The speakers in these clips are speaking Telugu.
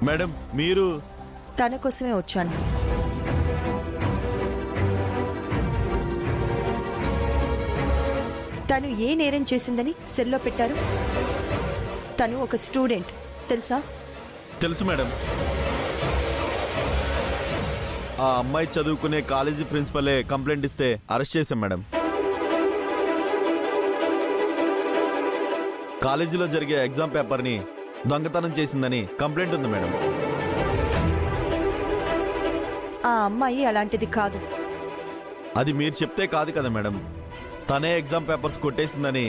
మేడం మీరు తన కోసమే వచ్చాను. తను ఏ నేరం చేసిందని సెల్లో పెట్టారు? తను ఒక స్టూడెంట్, తెలుసా? తెలుసు మేడం. ఆ అమ్మాయి చదువుకునే కాలేజీ ప్రిన్సిపలే కంప్లైంట్ ఇస్తే అరెస్ట్ చేశాం మేడం. కాలేజీలో జరిగే ఎగ్జామ్ పేపర్ని దొంగతనం చేసిందని కంప్లైంట్ ఉంది మేడం. ఆ అమ్మాయి అలాంటిది కాదు. అది మీరు చెప్తే కాదు కదా మేడం. తనే ఎగ్జామ్ పేపర్స్ కొట్టేసిందని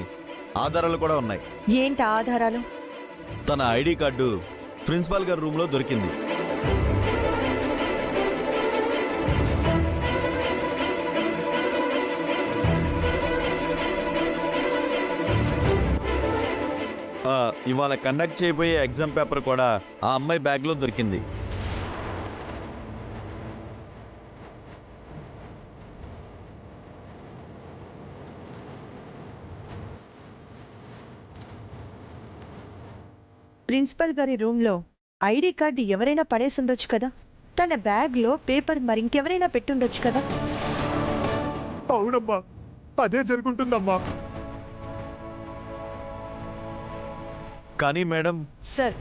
ఆధారాలు కూడా ఉన్నాయి. ఏంటి ఆధారాలు? తన ఐడి కార్డు ప్రిన్సిపాల్ గారి రూమ్లో దొరికింది. ఇవాళ కండక్ట్ చేయబోయే ఎగ్జామ్ పేపర్ కూడా ఆ అమ్మాయి బ్యాగ్లో దొరికింది. ప్రిన్సిపల్ గారి రూమ్లో ఐడి కార్డు ఎవరైనా పడేసుండొచ్చు కదా. తన బ్యాగ్లో పేపర్ మరింకెవరైనా పెట్టుండొచ్చు కదా. అవునమ్మా, అదే జరుగుతుందమ్మా. కానీ మేడం, సార్,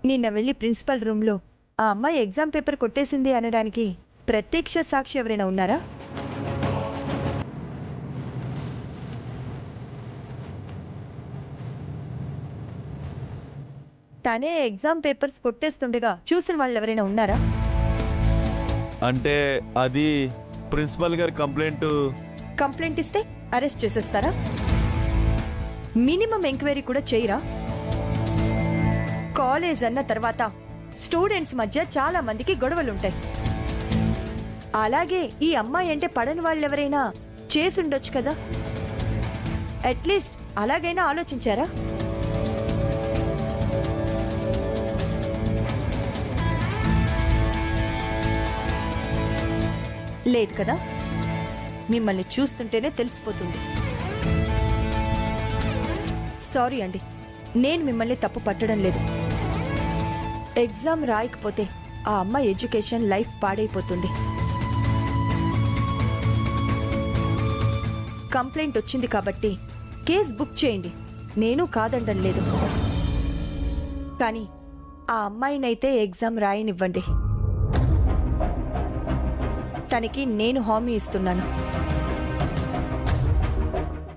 నిన్న వెళ్ళి ప్రిన్సిపల్ రూమ్లో ఆ అమ్మాయి ఎగ్జామ్ పేపర్ కొట్టేసింది అనడానికి ప్రత్యక్ష సాక్షి ఎవరైనా ఉన్నారా? తనే ఎగ్జామ్ పేపర్స్ కొట్టేస్తుండగా చూసిన వాళ్ళు ఎవరైనా ఉన్నారా? అంటే అది ప్రిన్సిపల్ గారి కంప్లైంట్ ఇస్తే అరెస్ట్ చేసేస్తారా? మినిమం ఎంక్వైరీ కూడా చేయరా? కాలేజ్ అన్న తర్వాత స్టూడెంట్స్ మధ్య చాలా మందికి గొడవలుంటాయి. అలాగే ఈ అమ్మాయి అంటే పడని వాళ్ళెవరైనా చేసుండొచ్చు కదా. అట్లీస్ట్ అలాగైనా ఆలోచించారా? లేదు కదా. మిమ్మల్ని చూస్తుంటేనే తెలిసిపోతుంది. సారీ అండి, నేను మిమ్మల్ని తప్పు పట్టడం లేదు. ఎగ్జామ్ రాయకపోతే ఆ అమ్మాయి ఎడ్యుకేషన్ లైఫ్ పాడైపోతుంది. కంప్లైంట్ వచ్చింది కాబట్టి కేస్ బుక్ చేయండి, నేను కాదండం లేదు. కానీ ఆ అమ్మాయినైతే ఎగ్జామ్ రాయనివ్వండి. తనకి నేను హామీ ఇస్తున్నాను.